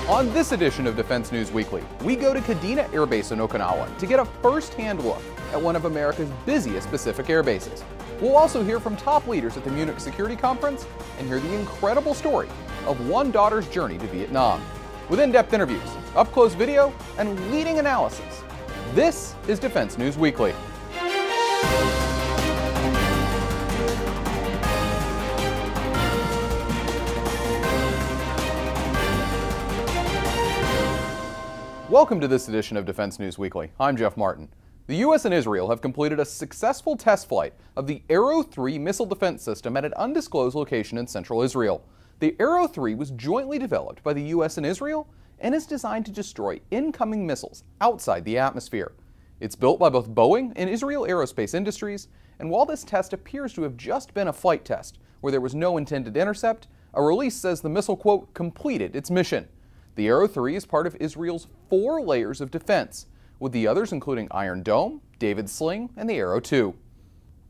On this edition of Defense News Weekly, we go to Kadena Air Base in Okinawa to get a first-hand look at one of America's busiest Pacific air bases. We'll also hear from top leaders at the Munich Security Conference and hear the incredible story of one daughter's journey to Vietnam. With in-depth interviews, up-close video, and leading analysis, this is Defense News Weekly. Welcome to this edition of Defense News Weekly. I'm Jeff Martin. The U.S. and Israel have completed a successful test flight of the Arrow 3 missile defense system at an undisclosed location in central Israel. The Arrow 3 was jointly developed by the U.S. and Israel and is designed to destroy incoming missiles outside the atmosphere. It's built by both Boeing and Israel Aerospace Industries, and while this test appears to have just been a flight test where there was no intended intercept, a release says the missile, quote, completed its mission. The Arrow 3 is part of Israel's 4 layers of defense, with the others including Iron Dome, David's Sling, and the Arrow 2.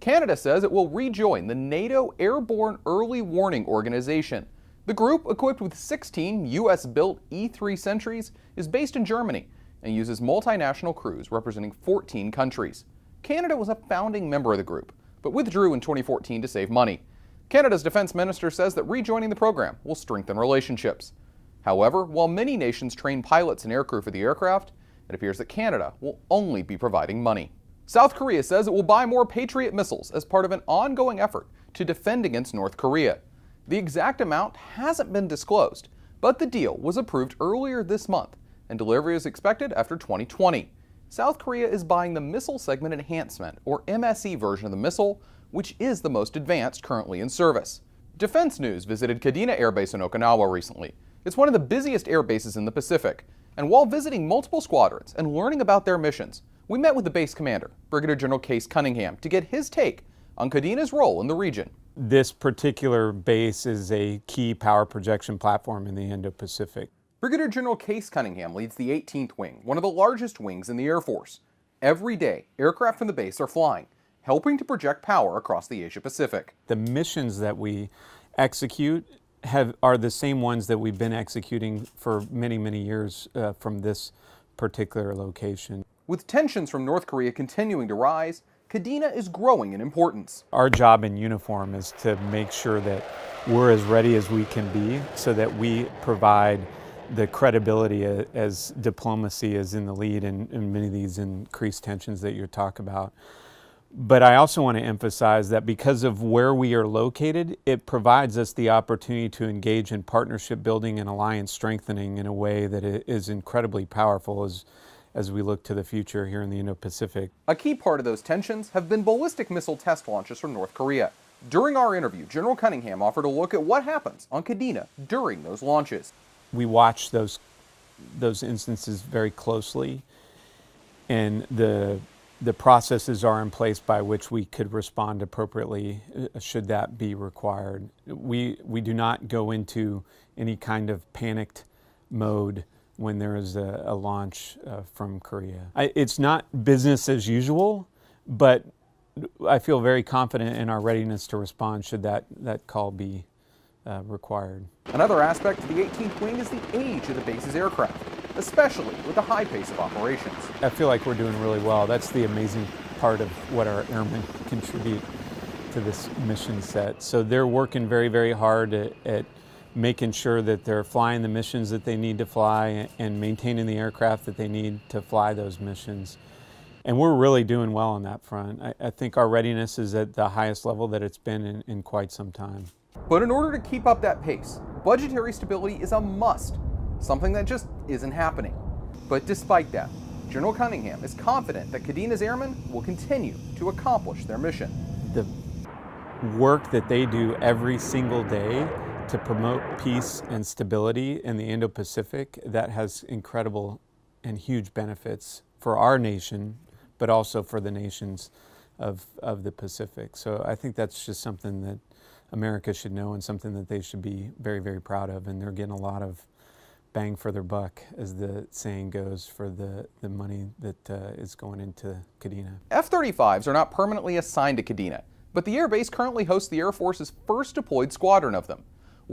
Canada says it will rejoin the NATO Airborne Early Warning Organization. The group, equipped with 16 U.S.-built E-3 Sentries, is based in Germany and uses multinational crews representing 14 countries. Canada was a founding member of the group, but withdrew in 2014 to save money. Canada's defense minister says that rejoining the program will strengthen relationships. However, while many nations train pilots and aircrew for the aircraft, it appears that Canada will only be providing money. South Korea says it will buy more Patriot missiles as part of an ongoing effort to defend against North Korea. The exact amount hasn't been disclosed, but the deal was approved earlier this month, and delivery is expected after 2020. South Korea is buying the Missile Segment Enhancement, or MSE version of the missile, which is the most advanced currently in service. Defense News visited Kadena Air Base in Okinawa recently. It's one of the busiest air bases in the Pacific, and while visiting multiple squadrons and learning about their missions, we met with the base commander, Brigadier General Cunningham, to get his take on Kadena's role in the region. This particular base is a key power projection platform in the Indo-Pacific. Brigadier General Cunningham leads the 18th Wing, one of the largest wings in the Air Force. Every day, aircraft from the base are flying, helping to project power across the Asia-Pacific. The missions that we execute are the same ones that we've been executing for many, many years from this particular location. With tensions from North Korea continuing to rise, Kadena is growing in importance. Our job in uniform is to make sure that we're as ready as we can be so that we provide the credibility as diplomacy is in the lead in many of these increased tensions that you talk about. But I also want to emphasize that because of where we are located, it provides us the opportunity to engage in partnership building and alliance strengthening in a way that is incredibly powerful as we look to the future here in the Indo-Pacific. A key part of those tensions have been ballistic missile test launches from North Korea. During our interview, General Cunningham offered a look at what happens on Kadena during those launches. We watch those instances very closely, and the processes are in place by which we could respond appropriately should that be required. We do not go into any kind of panicked mode when there is a launch from Korea. It's not business as usual, but I feel very confident in our readiness to respond should that call be required. Another aspect of the 18th Wing is the age of the base's aircraft, especially with the high pace of operations. I feel like we're doing really well. That's the amazing part of what our airmen contribute to this mission set. So they're working very, very hard at making sure that they're flying the missions that they need to fly and maintaining the aircraft that they need to fly those missions. And we're really doing well on that front. I think our readiness is at the highest level that it's been in quite some time. But in order to keep up that pace, budgetary stability is a must, something that just isn't happening. But despite that, General Cunningham is confident that Kadena's airmen will continue to accomplish their mission. The work that they do every single day to promote peace and stability in the Indo-Pacific, that has incredible and huge benefits for our nation, but also for the nations of the Pacific. So I think that's just something that America should know and something that they should be very, very proud of. And they're getting a lot of bang for their buck, as the saying goes, for the money that is going into Kadena. F-35s are not permanently assigned to Kadena, but the Air Base currently hosts the Air Force's first deployed squadron of them.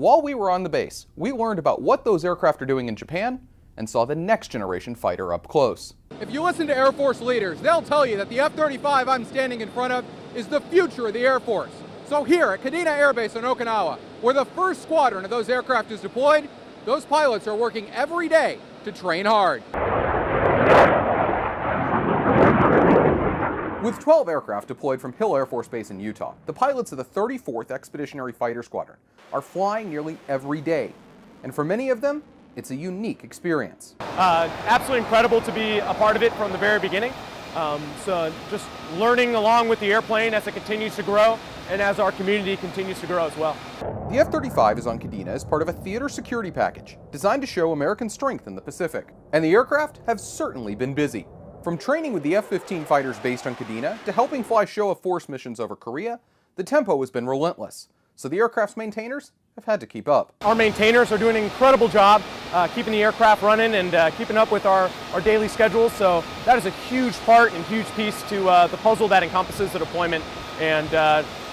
While we were on the base, we learned about what those aircraft are doing in Japan and saw the next generation fighter up close. If you listen to Air Force leaders, they'll tell you that the F-35 I'm standing in front of is the future of the Air Force. So here at Kadena Air Base in Okinawa, where the first squadron of those aircraft is deployed, those pilots are working every day to train hard. With 12 aircraft deployed from Hill Air Force Base in Utah, the pilots of the 34th Expeditionary Fighter Squadron are flying nearly every day. And for many of them, it's a unique experience. Absolutely incredible to be a part of it from the very beginning. So just learning along with the airplane as it continues to grow and as our community continues to grow as well. The F-35 is on Kadena as part of a theater security package designed to show American strength in the Pacific. And the aircraft have certainly been busy. From training with the F-15 fighters based on Kadena to helping fly show-of-force missions over Korea, the tempo has been relentless. So the aircraft's maintainers have had to keep up. Our maintainers are doing an incredible job keeping the aircraft running and keeping up with our daily schedules. So that is a huge part and huge piece to the puzzle that encompasses the deployment. And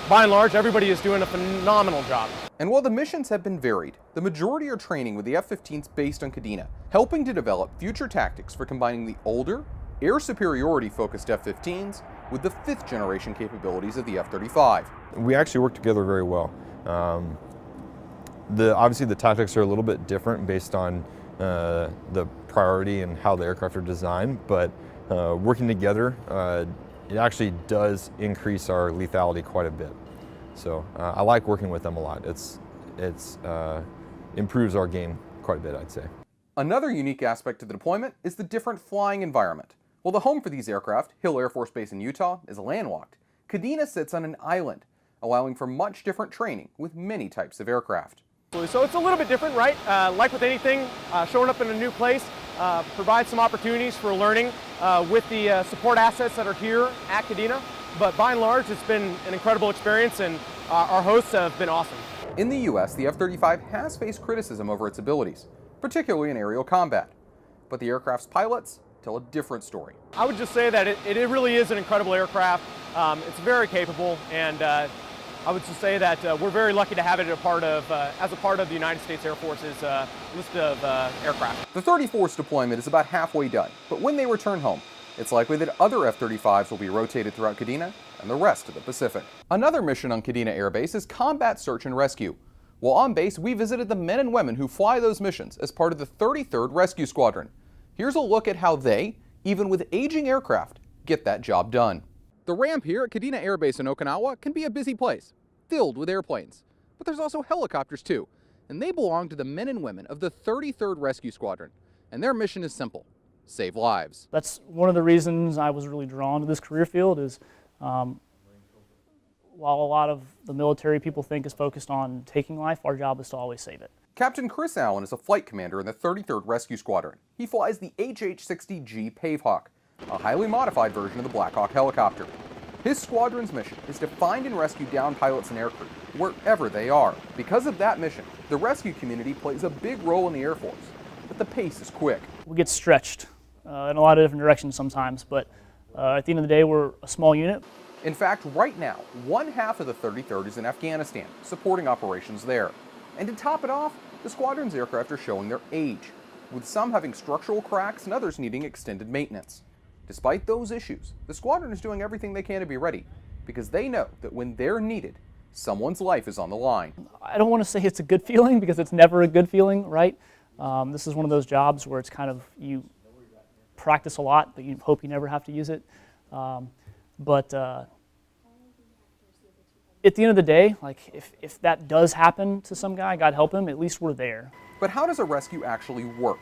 by and large, everybody is doing a phenomenal job. And while the missions have been varied, the majority are training with the F-15s based on Kadena, helping to develop future tactics for combining the older, air superiority-focused F-15s with the fifth-generation capabilities of the F-35. We actually work together very well. Obviously the tactics are a little bit different based on the priority and how the aircraft are designed, but working together, it actually does increase our lethality quite a bit. So I like working with them a lot. It's improves our game quite a bit, I'd say. Another unique aspect to the deployment is the different flying environment. While the home for these aircraft, Hill Air Force Base in Utah, is landlocked, Kadena sits on an island, allowing for much different training with many types of aircraft. So it's a little bit different, right? Like with anything, showing up in a new place provides some opportunities for learning with the support assets that are here at Kadena. But by and large, it's been an incredible experience, and our hosts have been awesome. In the U.S., the F-35 has faced criticism over its abilities, particularly in aerial combat. But the aircraft's pilots tell a different story. I would just say that it really is an incredible aircraft. It's very capable, and I would just say that we're very lucky to have it as a part of the United States Air Force's list of aircraft. The 34th's deployment is about halfway done, but when they return home, it's likely that other F-35s will be rotated throughout Kadena and the rest of the Pacific. Another mission on Kadena Air Base is combat search and rescue. While on base, we visited the men and women who fly those missions as part of the 33rd Rescue Squadron. Here's a look at how they, even with aging aircraft, get that job done. The ramp here at Kadena Air Base in Okinawa can be a busy place, filled with airplanes. But there's also helicopters too, and they belong to the men and women of the 33rd Rescue Squadron. And their mission is simple: save lives. That's one of the reasons I was really drawn to this career field is while a lot of the military people think is focused on taking life, our job is to always save it. Captain Chris Allen is a flight commander in the 33rd Rescue Squadron. He flies the HH-60G Pavehawk, a highly modified version of the Black Hawk helicopter. His squadron's mission is to find and rescue downed pilots and aircrew, wherever they are. Because of that mission, the rescue community plays a big role in the Air Force, but the pace is quick. We get stretched in a lot of different directions sometimes, but at the end of the day, we're a small unit. In fact, right now, one half of the 33rd is in Afghanistan, supporting operations there. And to top it off, the squadron's aircraft are showing their age, with some having structural cracks and others needing extended maintenance. Despite those issues, the squadron is doing everything they can to be ready, because they know that when they're needed, someone's life is on the line. I don't want to say it's a good feeling, because it's never a good feeling, right? This is one of those jobs where it's kind of, you practice a lot, but you hope you never have to use it. But at the end of the day, like if that does happen to some guy, God help him, at least we're there. But how does a rescue actually work?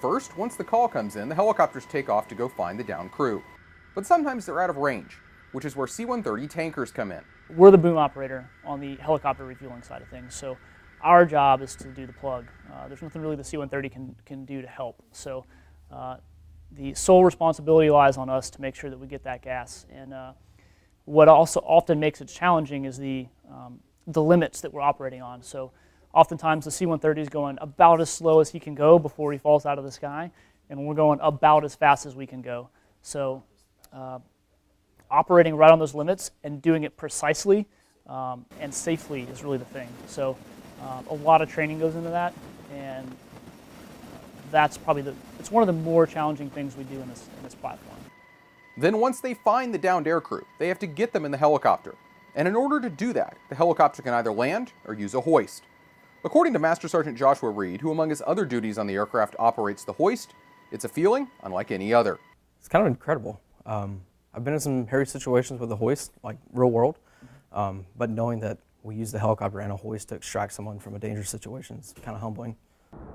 First, once the call comes in, the helicopters take off to go find the downed crew. But sometimes they're out of range, which is where C-130 tankers come in. We're the boom operator on the helicopter refueling side of things, so our job is to do the plug. There's nothing really the C-130 can do to help. So the sole responsibility lies on us to make sure that we get that gas. And what also often makes it challenging is the limits that we're operating on. So oftentimes the C-130 is going about as slow as he can go before he falls out of the sky, and we're going about as fast as we can go. So operating right on those limits and doing it precisely and safely is really the thing. So A lot of training goes into that, and that's probably it's one of the more challenging things we do in this platform. Then once they find the downed aircrew, they have to get them in the helicopter. And in order to do that, the helicopter can either land or use a hoist. According to Master Sergeant Joshua Reid, who among his other duties on the aircraft operates the hoist, it's a feeling unlike any other. It's kind of incredible. I've been in some hairy situations with the hoist, like real world, but knowing that we use the helicopter and a hoist to extract someone from a dangerous situation is kind of humbling.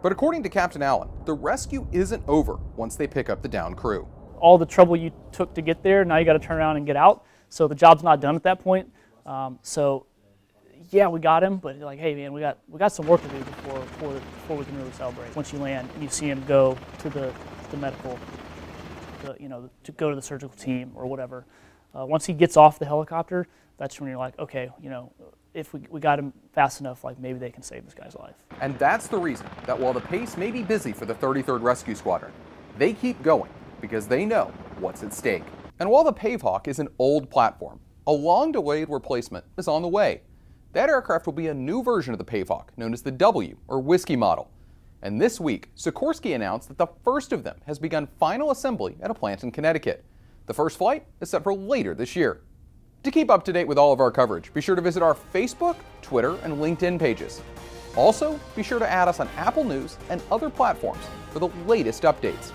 But according to Captain Allen, the rescue isn't over once they pick up the downed crew. All the trouble you took to get there, now you got to turn around and get out. So the job's not done at that point. So yeah, we got him, but like, hey man, we got some work to do before we can really celebrate. Once you land and you see him go to the medical, to go to the surgical team or whatever. Once he gets off the helicopter, that's when you're like, okay, if we got him fast enough, like maybe they can save this guy's life. And that's the reason that while the pace may be busy for the 33rd Rescue Squadron, they keep going because they know what's at stake. And while the Pavehawk is an old platform, a long-delayed replacement is on the way. That aircraft will be a new version of the Pavehawk, known as the W, or Whiskey model. And this week, Sikorsky announced that the first of them has begun final assembly at a plant in Connecticut. The first flight is set for later this year. To keep up to date with all of our coverage, be sure to visit our Facebook, Twitter, and LinkedIn pages. Also, be sure to add us on Apple News and other platforms for the latest updates.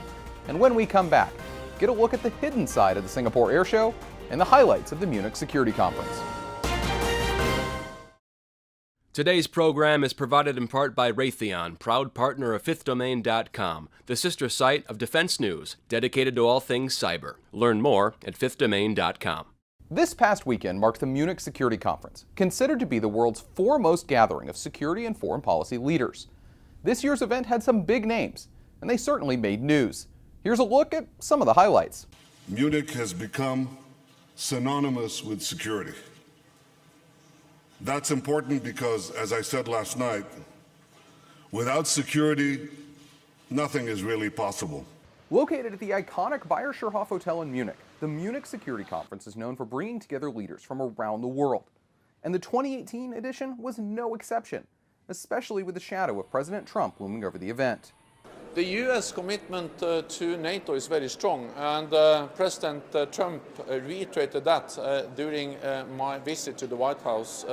And when we come back, get a look at the hidden side of the Singapore Airshow and the highlights of the Munich Security Conference. Today's program is provided in part by Raytheon, proud partner of FifthDomain.com, the sister site of Defense News, dedicated to all things cyber. Learn more at FifthDomain.com. This past weekend marked the Munich Security Conference, considered to be the world's foremost gathering of security and foreign policy leaders. This year's event had some big names, and they certainly made news. Here's a look at some of the highlights. Munich has become synonymous with security. That's important because, as I said last night, without security, nothing is really possible. Located at the iconic Bayerschurhof Hotel in Munich, the Munich Security Conference is known for bringing together leaders from around the world. And the 2018 edition was no exception, especially with the shadow of President Trump looming over the event. The U.S. commitment to NATO is very strong, and President Trump reiterated that during my visit to the White House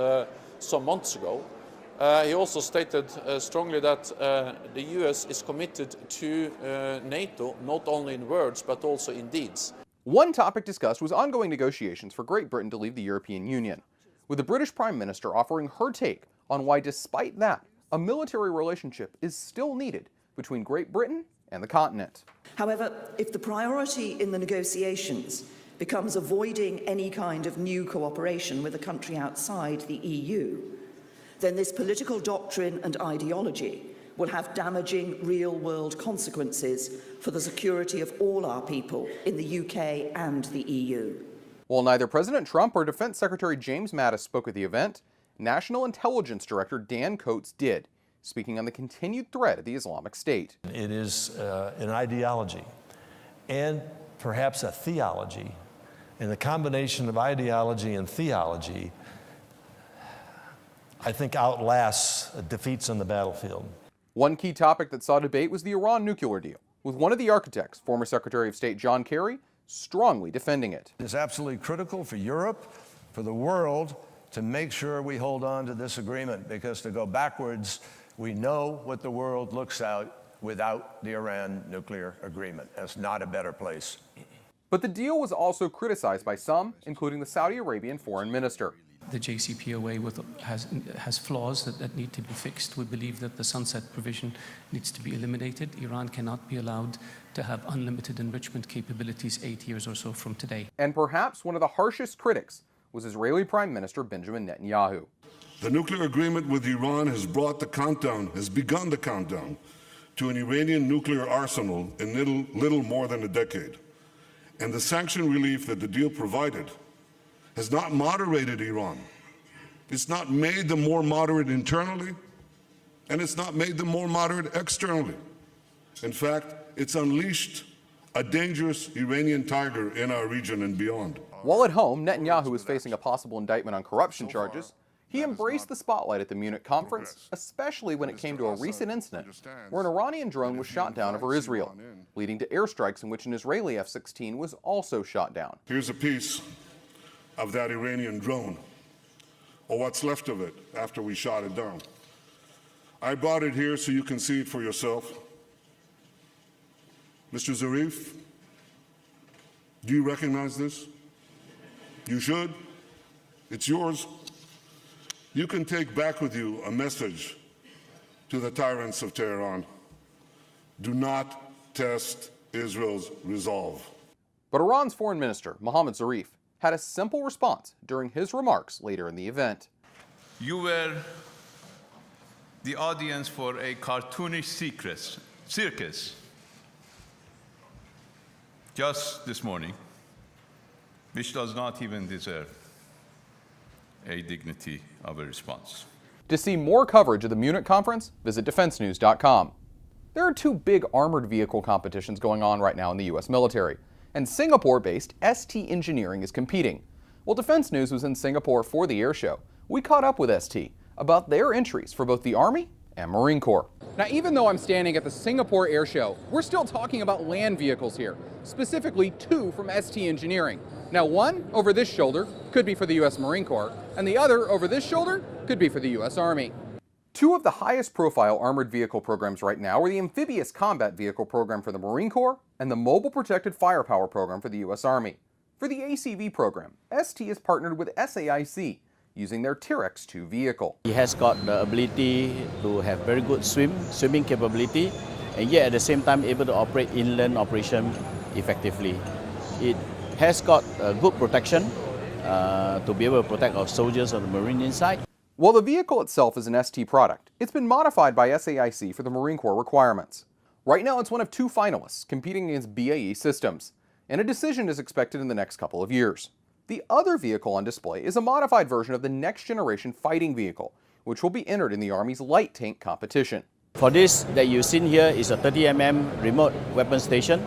some months ago. He also stated strongly that the U.S. is committed to NATO, not only in words, but also in deeds. One topic discussed was ongoing negotiations for Great Britain to leave the European Union, with the British Prime Minister offering her take on why, despite that, a military relationship is still needed between Great Britain and the continent. However, if the priority in the negotiations becomes avoiding any kind of new cooperation with a country outside the EU, then this political doctrine and ideology will have damaging real-world consequences for the security of all our people in the UK and the EU. While neither President Trump or Defense Secretary James Mattis spoke at the event, National Intelligence Director Dan Coats did, speaking on the continued threat of the Islamic State. It is an ideology and perhaps a theology. And the combination of ideology and theology, I think, outlasts defeats on the battlefield. One key topic that saw debate was the Iran nuclear deal, with one of the architects, former Secretary of State John Kerry, strongly defending it. It's absolutely critical for Europe, for the world, to make sure we hold on to this agreement, because to go backwards, we know what the world looks out without the Iran nuclear agreement. It's not a better place. But the deal was also criticized by some, including the Saudi Arabian foreign minister. The JCPOA has flaws that need to be fixed. We believe that the sunset provision needs to be eliminated. Iran cannot be allowed to have unlimited enrichment capabilities 8 years or so from today. And perhaps one of the harshest critics was Israeli Prime Minister Benjamin Netanyahu. The nuclear agreement with Iran has begun the countdown to an Iranian nuclear arsenal in little more than a decade. And the sanction relief that the deal provided has not moderated Iran. It's not made them more moderate internally, and it's not made them more moderate externally. In fact, it's unleashed a dangerous Iranian tiger in our region and beyond. While at home, Netanyahu is facing a possible indictment on corruption charges. He embraced the spotlight at the Munich conference, especially when it came to a recent incident where an Iranian drone was shot down over Israel, leading to airstrikes in which an Israeli F-16 was also shot down. Here's a piece of that Iranian drone, or what's left of it after we shot it down. I brought it here so you can see it for yourself. Mr. Zarif, do you recognize this? You should. It's yours. You can take back with you a message to the tyrants of Tehran. Do not test Israel's resolve. But Iran's foreign minister, Mohammad Zarif, had a simple response during his remarks later in the event. You were the audience for a cartoonish circus just this morning, which does not even deserve a dignity of a response. To see more coverage of the Munich conference, visit defensenews.com. There are two big armored vehicle competitions going on right now in the U.S. military, and Singapore-based ST Engineering is competing. While Defense News was in Singapore for the Airshow, we caught up with ST about their entries for both the Army and Marine Corps. Now, even though I'm standing at the Singapore Airshow, we're still talking about land vehicles here, specifically two from ST Engineering. Now, one over this shoulder could be for the U.S. Marine Corps, and the other over this shoulder could be for the U.S. Army. Two of the highest profile armored vehicle programs right now are the Amphibious Combat Vehicle program for the Marine Corps and the Mobile Protected Firepower program for the U.S. Army. For the ACV program, ST is partnered with SAIC, using their T-Rex 2 vehicle. He has got the ability to have very good swimming capability, and yet at the same time able to operate inland operation effectively. It has got good protection to be able to protect our soldiers on the marine inside. While the vehicle itself is an ST product, it's been modified by SAIC for the Marine Corps requirements. Right now it's one of two finalists competing against BAE Systems, and a decision is expected in the next couple of years. The other vehicle on display is a modified version of the next generation fighting vehicle, which will be entered in the Army's light tank competition. For this that you've seen here is a 30mm remote weapon station,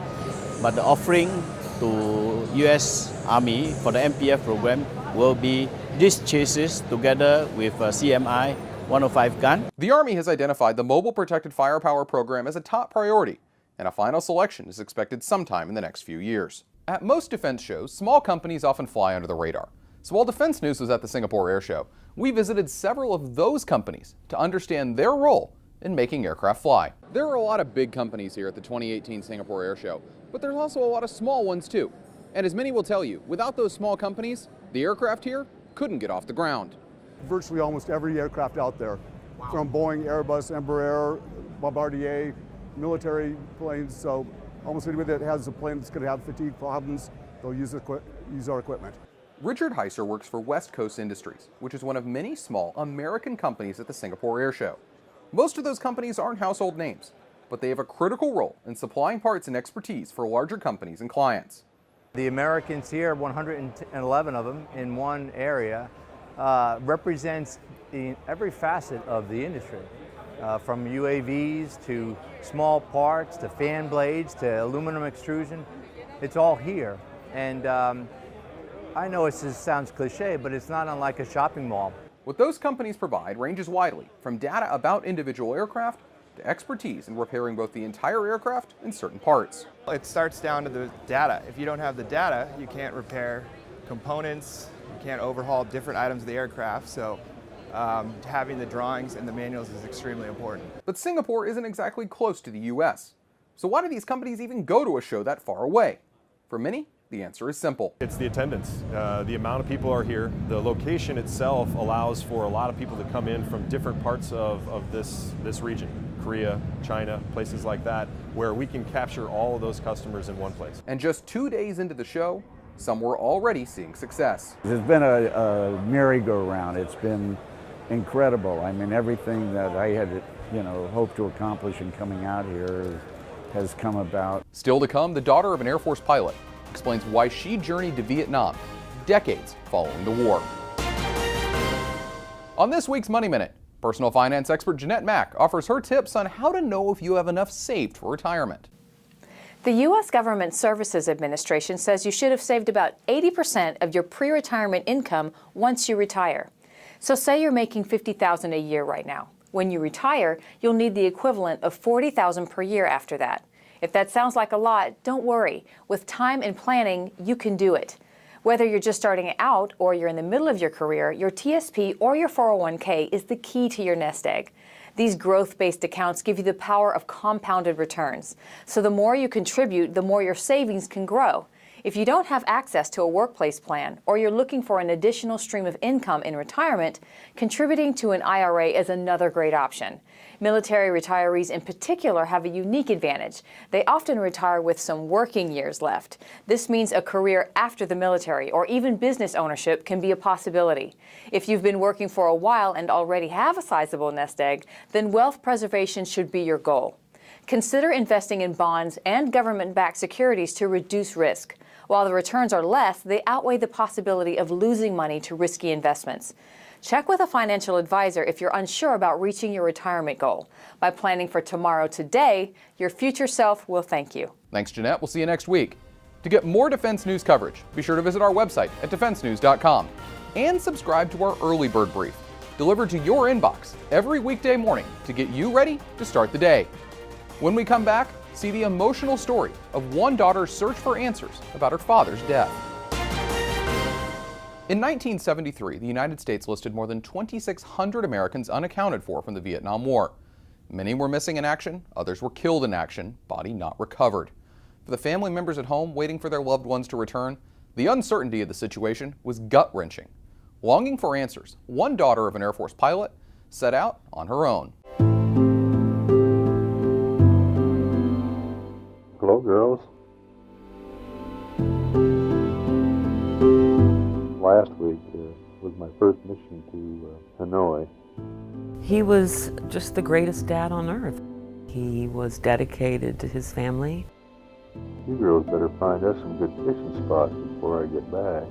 but the offering to US Army for the MPF program will be this chassis together with a CMI 105 gun. The Army has identified the Mobile Protected Firepower program as a top priority, and a final selection is expected sometime in the next few years. At most defense shows, small companies often fly under the radar. So while Defense News was at the Singapore Airshow, we visited several of those companies to understand their role in making aircraft fly. There are a lot of big companies here at the 2018 Singapore Airshow, but there's also a lot of small ones too. And as many will tell you, without those small companies, the aircraft here couldn't get off the ground. Virtually almost every aircraft out there, from Boeing, Airbus, Embraer, Bombardier, military planes, so almost anybody that has a plane that's going to have fatigue problems, they'll use our equipment. Richard Heiser works for West Coast Industries, which is one of many small American companies at the Singapore Airshow. Most of those companies aren't household names, but they have a critical role in supplying parts and expertise for larger companies and clients. The Americans here, 111 of them in one area, represents every facet of the industry. From UAVs to small parts to fan blades to aluminum extrusion, it's all here. And I know it sounds cliche, but it's not unlike a shopping mall. What those companies provide ranges widely, from data about individual aircraft to expertise in repairing both the entire aircraft and certain parts. It starts down to the data. If you don't have the data, you can't repair components, you can't overhaul different items of the aircraft. So having the drawings and the manuals is extremely important. But Singapore isn't exactly close to the US. So why do these companies even go to a show that far away? For many, the answer is simple. It's the attendance. The amount of people are here. The location itself allows for a lot of people to come in from different parts of this region. Korea, China, places like that, where we can capture all of those customers in one place. And just 2 days into the show, some were already seeing success. It's been a merry-go-round. It's been incredible. I mean, everything that I had, hoped to accomplish in coming out here has come about. Still to come, the daughter of an Air Force pilot explains why she journeyed to Vietnam decades following the war. On this week's Money Minute, personal finance expert Jeanette Mack offers her tips on how to know if you have enough saved for retirement. The U.S. Government Services Administration says you should have saved about 80% of your pre-retirement income once you retire. So say you're making $50,000 a year right now. When you retire, you'll need the equivalent of $40,000 per year after that. If that sounds like a lot, don't worry. With time and planning, you can do it. Whether you're just starting out or you're in the middle of your career, your TSP or your 401k is the key to your nest egg. These growth-based accounts give you the power of compounded returns. So the more you contribute, the more your savings can grow. If you don't have access to a workplace plan or you're looking for an additional stream of income in retirement, contributing to an IRA is another great option. Military retirees in particular have a unique advantage. They often retire with some working years left. This means a career after the military or even business ownership can be a possibility. If you've been working for a while and already have a sizable nest egg, then wealth preservation should be your goal. Consider investing in bonds and government-backed securities to reduce risk. While the returns are less, they outweigh the possibility of losing money to risky investments. Check with a financial advisor if you're unsure about reaching your retirement goal. By planning for tomorrow today, your future self will thank you. Thanks, Jeanette. We'll see you next week. To get more defense news coverage, be sure to visit our website at defensenews.com and subscribe to our Early Bird Brief, delivered to your inbox every weekday morning to get you ready to start the day. When we come back, see the emotional story of one daughter's search for answers about her father's death. In 1973, the United States listed more than 2,600 Americans unaccounted for from the Vietnam War. Many were missing in action, others were killed in action, body not recovered. For the family members at home waiting for their loved ones to return, the uncertainty of the situation was gut-wrenching. Longing for answers, one daughter of an Air Force pilot set out on her own. Hello, girls. Last week was my first mission to Hanoi. He was just the greatest dad on earth. He was dedicated to his family. You girls better find us some good fishing spots before I get back.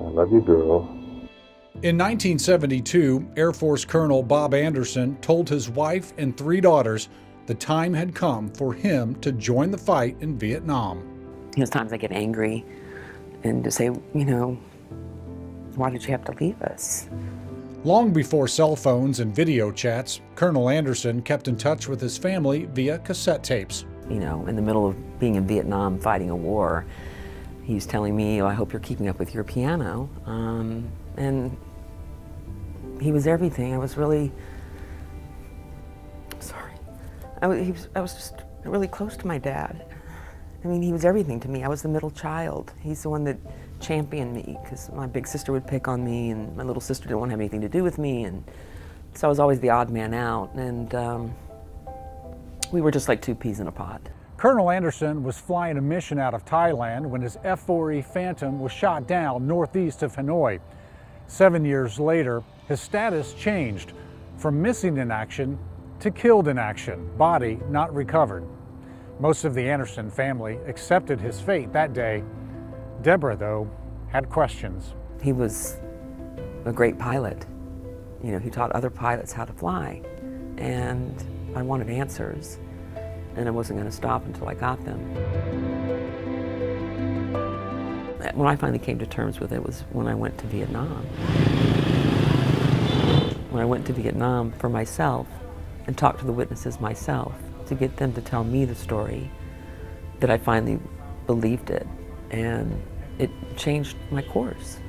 I love you, girl. In 1972, Air Force Colonel Bob Anderson told his wife and 3 daughters the time had come for him to join the fight in Vietnam. There's times I get angry and to say, you know, why did you have to leave us? Long before cell phones and video chats, Colonel Anderson kept in touch with his family via cassette tapes. You know, in the middle of being in Vietnam fighting a war, he's telling me, oh, I hope you're keeping up with your piano. And he was everything. I was really, sorry. I was just really close to my dad. I mean, he was everything to me. I was the middle child. He's the one that championed me because my big sister would pick on me and my little sister didn't want to have anything to do with me. And so I was always the odd man out. And we were just like 2 peas in a pod. Colonel Anderson was flying a mission out of Thailand when his F-4E Phantom was shot down northeast of Hanoi. 7 years later, his status changed from missing in action to killed in action, body not recovered. Most of the Anderson family accepted his fate that day. Debra, though, had questions. He was a great pilot. You know, he taught other pilots how to fly. And I wanted answers, and I wasn't going to stop until I got them. When I finally came to terms with it was when I went to Vietnam. When I went to Vietnam for myself and talked to the witnesses myself to get them to tell me the story, that I finally believed it, and it changed my course.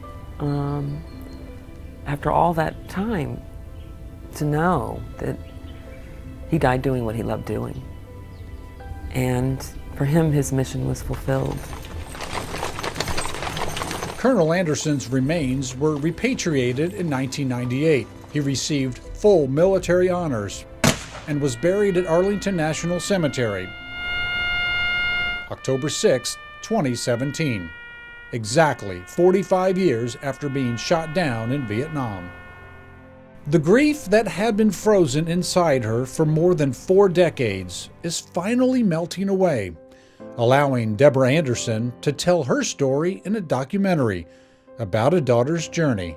After all that time, to know that he died doing what he loved doing, and for him, his mission was fulfilled. Colonel Anderson's remains were repatriated in 1998. He received full military honors and was buried at Arlington National Cemetery, October 6, 2017, exactly 45 years after being shot down in Vietnam. The grief that had been frozen inside her for more than 4 decades is finally melting away, allowing Debra Anderson to tell her story in a documentary about a daughter's journey,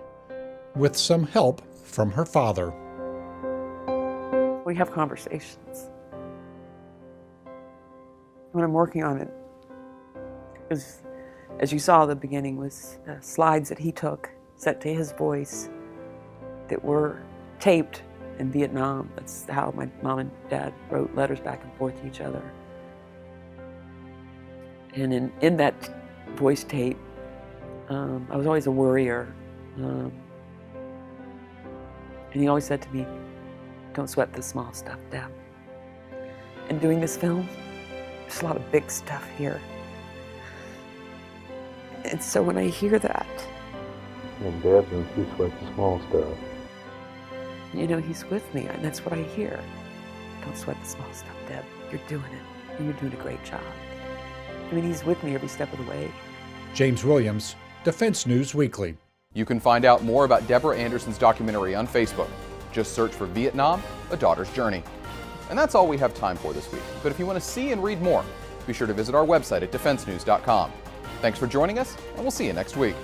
with some help from her father. We have conversations. When I'm working on it, because as you saw, the beginning was slides that he took, set to his voice, that were taped in Vietnam. That's how my mom and dad wrote letters back and forth to each other. And in that voice tape, I was always a worrier. And he always said to me, "Don't sweat the small stuff, Deb." And doing this film, there's a lot of big stuff here. And so when I hear that, And Dad thinks you sweat the small stuff. you know, he's with me, and that's what I hear. Don't sweat the small stuff, Deb. You're doing it, and you're doing a great job. I mean, he's with me every step of the way. James Williams, Defense News Weekly. You can find out more about Debra Anderson's documentary on Facebook. Just search for Vietnam, A Daughter's Journey. And that's all we have time for this week. But if you want to see and read more, be sure to visit our website at defensenews.com. Thanks for joining us, and we'll see you next week.